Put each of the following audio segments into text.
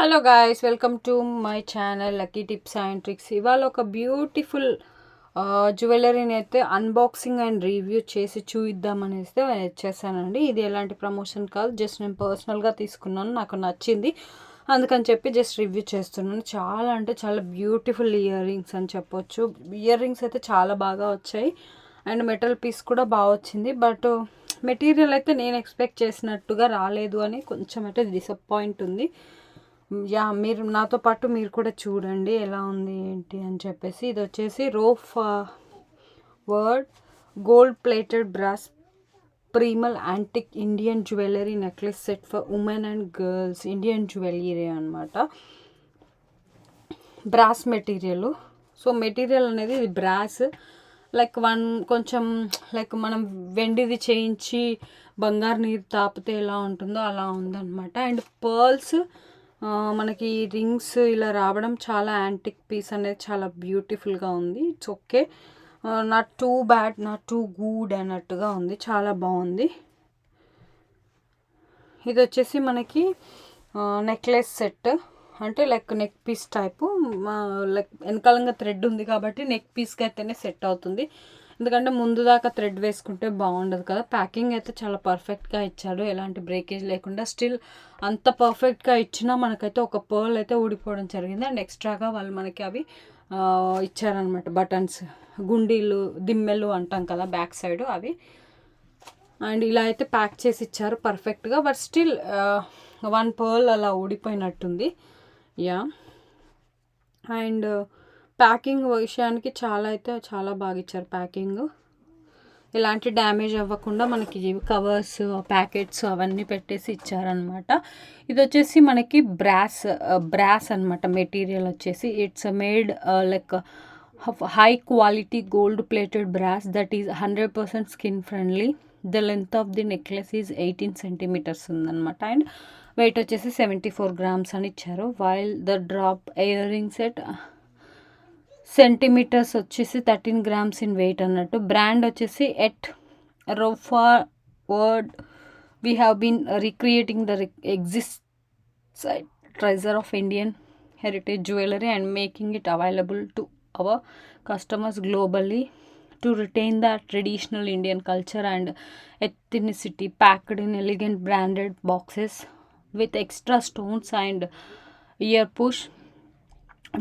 Hello guys, welcome to my channel lucky tips and tricks. ఇవాళ ఒక beautiful జ్యువెలరీని అయితే unboxing and review చేసి చూద్దామనేసి వచ్చేసానండి. ఇది ఎలాంటి ప్రమోషన్ కాదు, జస్ట్ నేను పర్సనల్గా తీసుకున్నాను, నాకు నచ్చింది, అందుకని చెప్పి జస్ట్ రివ్యూ చేస్తున్నాను. చాలా అంటే చాలా బ్యూటిఫుల్ ఇయర్ రింగ్స్ అని చెప్పొచ్చు. ఇయర్ రింగ్స్ అయితే చాలా బాగా వచ్చాయి అండ్ మెటల్ పీస్ కూడా బాగా వచ్చింది. బట్ మెటీరియల్ అయితే నేను ఎక్స్పెక్ట్ చేసినట్టుగా రాలేదు అని కొంచెం అయితే డిసప్పాయింట్ ఉంది. మీరు నాతో పాటు మీరు కూడా చూడండి ఎలా ఉంది ఏంటి అని చెప్పేసి. ఇది వచ్చేసి rof word gold plated brass primal antique Indian jewellery necklace set for women and girls. Indian jewellery అనమాట, బ్రాస్ మెటీరియల్. సో మెటీరియల్ అనేది ఇది బ్రాస్, లైక్ కొంచెం లైక్ మనం వెండిది చేయించి బంగారు నీరు తాపితే ఎలా ఉంటుందో అలా ఉందన్నమాట. అండ్ పర్ల్స్ మనకి రింగ్స్ ఇలా రావడం, చాలా యాంటిక్ పీస్ అనేది చాలా బ్యూటిఫుల్గా ఉంది. It's okay, not too bad, not too good అన్నట్టుగా ఉంది, చాలా బాగుంది. ఇది వచ్చేసి మనకి నెక్లెస్ సెట్, అంటే like neck piece type, like వెనకాలంగా థ్రెడ్ ఉంది కాబట్టి నెక్ పీస్కి అయితేనే సెట్ అవుతుంది. ఎందుకంటే ముందు దాకా థ్రెడ్ వేసుకుంటే బాగుండదు కదా. ప్యాకింగ్ అయితే చాలా పర్ఫెక్ట్గా ఇచ్చాడు, ఎలాంటి బ్రేకేజ్ లేకుండా. స్టిల్ అంత పర్ఫెక్ట్గా ఇచ్చినా మనకైతే ఒక పర్ల్ అయితే ఊడిపోవడం జరిగింది. అండ్ ఎక్స్ట్రాగా వాళ్ళు మనకి అవి ఇచ్చారనమాట, బటన్స్, గుండీలు, దిమ్మెలు అంటాం కదా బ్యాక్ సైడ్, అవి. అండ్ ఇలా అయితే ప్యాక్ చేసి ఇచ్చారు పర్ఫెక్ట్గా. బట్ స్టిల్ వన్ పర్ల్ అలా ఊడిపోయినట్టుంది. యా, అండ్ ప్యాకింగ్ విషయానికి చాలా బాగా ఇచ్చారు ప్యాకింగ్. ఎలాంటి డ్యామేజ్ అవ్వకుండా మనకి కవర్స్, ప్యాకెట్స్ అవన్నీ పెట్టేసి ఇచ్చారనమాట. ఇది వచ్చేసి మనకి బ్రాస్ అనమాట. మెటీరియల్ వచ్చేసి it's made like high quality gold plated brass that is 100% skin friendly. The length of the necklace is 18 centimeters ఉందన్నమాట. అండ్ వెయిట్ వచ్చేసి 74 grams అని ఇచ్చారు. While the drop ear ring set centimeters వచ్చేసి 13 grams in weight అన్నట్టు. Brand వచ్చేసి at rofa word we have been recreating the exist treasure of Indian heritage jewellery and making it available to our customers globally to retain the traditional Indian culture and ethnicity, packed in elegant branded boxes with extra stones and ear push.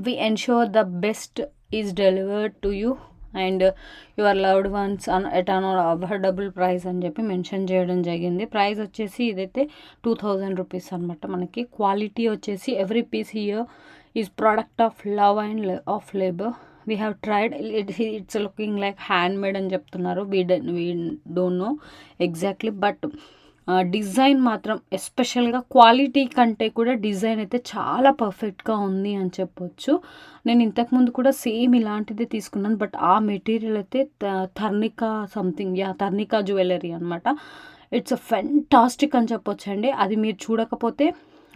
We ensure the best is delivered to you and your loved ones at an affordable price అని చెప్పి mention చేయడం జరిగింది. Price వచ్చేసి ఇదైతే 2000 rupees అనమాట. మనకి quality వచ్చేసి every piece here is product of love and of labour. We have tried it's looking like hand made అని చెప్తున్నారు. We don't know exactly, but design మాత్రం ఎస్పెషల్గా క్వాలిటీ కంటే కూడా డిజైన్ అయితే చాలా పర్ఫెక్ట్గా ఉంది అని చెప్పొచ్చు. నేను ఇంతకుముందు కూడా సేమ్ ఇలాంటిది తీసుకున్నాను, బట్ ఆ మెటీరియల్ అయితే తర్నికా జ్యువెలరీ అనమాట. ఇట్స్ అ ఫెంటాస్టిక్ అని చెప్పొచ్చు అండి. అది మీరు చూడకపోతే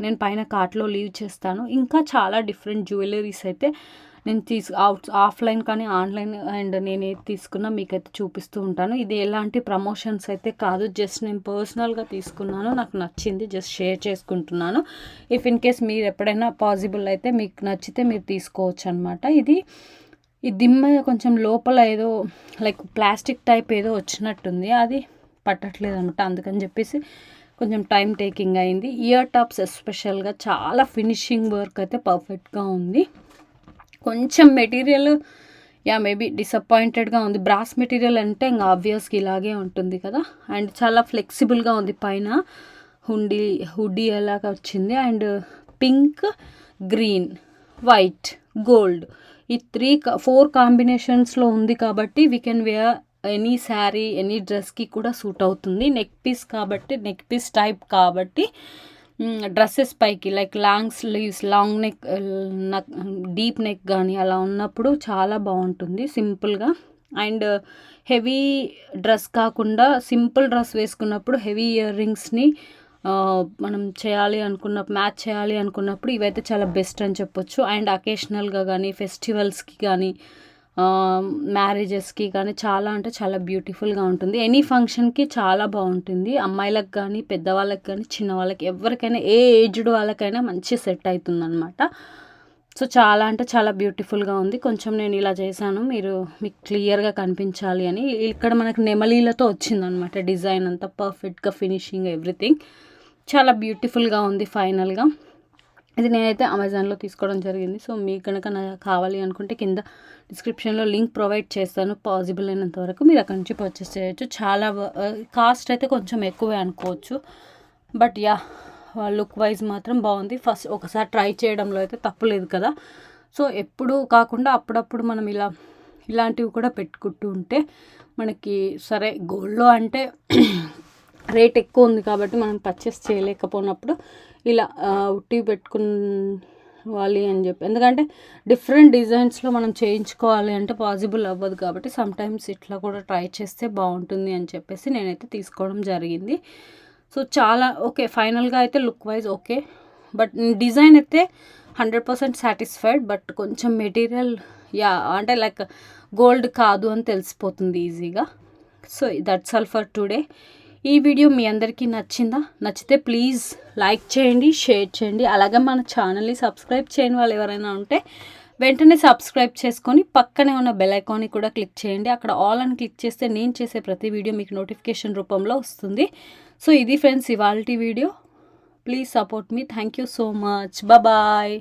నేను పైన కార్ట్లో లీవ్ చేస్తాను. ఇంకా చాలా డిఫరెంట్ జ్యువెలరీస్ అయితే నేను ఆఫ్లైన్ కానీ ఆన్లైన్ అండ్ నేను ఏది తీసుకున్నా మీకైతే చూపిస్తూ ఉంటాను. ఇది ఎలాంటి ప్రమోషన్స్ అయితే కాదు, జస్ట్ నేను పర్సనల్గా తీసుకున్నాను, నాకు నచ్చింది, జస్ట్ షేర్ చేసుకుంటున్నాను. ఇఫ్ ఇన్ కేస్ మీరు ఎప్పుడైనా పాసిబుల్ అయితే మీకు నచ్చితే మీరు తీసుకోవచ్చు అనమాట. ఈ దిమ్మ కొంచెం లోపల ఏదో లైక్ ప్లాస్టిక్ టైప్ ఏదో వచ్చినట్టుంది, అది పట్టట్లేదు అనమాట. అందుకని చెప్పేసి కొంచెం టైం టేకింగ్ అయింది. ఇయర్ టాప్స్ ఎస్పెషల్గా చాలా ఫినిషింగ్ వర్క్ అయితే పర్ఫెక్ట్గా ఉంది. కొంచెం మెటీరియల్ మేబీ డిసప్పాయింటెడ్గా ఉంది. బ్రాస్ మెటీరియల్ అంటే ఇంకా ఆబ్వియస్గా ఇలాగే ఉంటుంది కదా. అండ్ చాలా ఫ్లెక్సిబుల్గా ఉంది, పైన హుడీ అలాగా వచ్చింది. And pink, green, white, gold ఈ 4 కాంబినేషన్స్లో ఉంది కాబట్టి we can wear any sari, any డ్రెస్కి కూడా సూట్ అవుతుంది. నెక్ పీస్ టైప్ కాబట్టి డ్రెస్సెస్ పైకి like long sleeves, long neck, deep neck కానీ అలా ఉన్నప్పుడు చాలా బాగుంటుంది సింపుల్గా. అండ్ హెవీ డ్రెస్ కాకుండా సింపుల్ డ్రెస్ వేసుకున్నప్పుడు హెవీ ఇయర్ రింగ్స్ని మనం మ్యాచ్ చేయాలి అనుకున్నప్పుడు ఇవైతే చాలా బెస్ట్ అని చెప్పొచ్చు. అండ్ అకేషనల్గా కానీ ఫెస్టివల్స్కి కానీ మ్యారేజెస్కి కానీ చాలా అంటే చాలా బ్యూటిఫుల్గా ఉంటుంది. ఎనీ ఫంక్షన్కి చాలా బాగుంటుంది. అమ్మాయిలకు కానీ పెద్దవాళ్ళకి కానీ చిన్నవాళ్ళకి ఎవరికైనా ఏ ఏజ్డ్ వాళ్ళకైనా మంచి సెట్ అవుతుంది అనమాట. సో చాలా అంటే చాలా బ్యూటిఫుల్గా ఉంది. కొంచెం నేను ఇలా చేశాను మీకు క్లియర్గా కనిపించాలి అని. ఇక్కడ మనకు నెమలీలతో వచ్చిందనమాట డిజైన్ అంతా పర్ఫెక్ట్గా ఫినిషింగ్ ఎవ్రీథింగ్ చాలా బ్యూటిఫుల్గా ఉంది. ఫైనల్గా ఇది నేనైతే అమెజాన్లో తీసుకోవడం జరిగింది. సో మీకు కనుక కావాలి అనుకుంటే కింద డిస్క్రిప్షన్లో లింక్ ప్రొవైడ్ చేస్తాను. పాసిబుల్ అయినంత వరకు మీరు అక్కడి నుంచి పర్చేస్ చేయొచ్చు. చాలా కాస్ట్ అయితే కొంచెం ఎక్కువే అనుకోవచ్చు, బట్ యా లుక్ వైజ్ మాత్రం బాగుంది. ఫస్ట్ ఒకసారి ట్రై చేయడంలో అయితే తప్పులేదు కదా. సో ఎప్పుడు కాకుండా అప్పుడప్పుడు మనం ఇలాంటివి కూడా పెట్టుకుంటూ ఉంటే మనకి సరే గోల్డ్లో అంటే రేట్ ఎక్కువ ఉంది కాబట్టి మనం పర్చేస్ చేయలేకపోయినప్పుడు ఇలా ఉట్టి పెట్టుకోవాలి అని చెప్పి, ఎందుకంటే డిఫరెంట్ డిజైన్స్లో మనం చేయించుకోవాలి అంటే పాసిబుల్ అవ్వదు కాబట్టి సమ్టైమ్స్ ఇట్లా కూడా ట్రై చేస్తే బాగుంటుంది అని చెప్పేసి నేనైతే తీసుకోవడం జరిగింది. సో చాలా ఓకే, ఫైనల్గా అయితే look wise okay, but design అయితే 100% సాటిస్ఫైడ్. బట్ కొంచెం మెటీరియల్ అంటే లైక్ గోల్డ్ కాదు అని తెలిసిపోతుంది ఈజీగా. So that's all for today. ఈ వీడియో మీ అందరికీ నచ్చితే ప్లీజ్ లైక్ చేయండి, షేర్ చేయండి. అలాగే మన ఛానల్ని సబ్స్క్రైబ్ చేయని వాళ్ళు ఎవరైనా ఉంటే వెంటనే సబ్స్క్రైబ్ చేసుకొని పక్కనే ఉన్న బెల్ ఐకాన్ని కూడా క్లిక్ చేయండి. అక్కడ ఆల్ అని క్లిక్ చేస్తే నేను చేసే ప్రతి వీడియో మీకు నోటిఫికేషన్ రూపంలో వస్తుంది. సో ఇది ఫ్రెండ్స్ ఇవాల్టి video. Please support me. Thank you so much. Bye.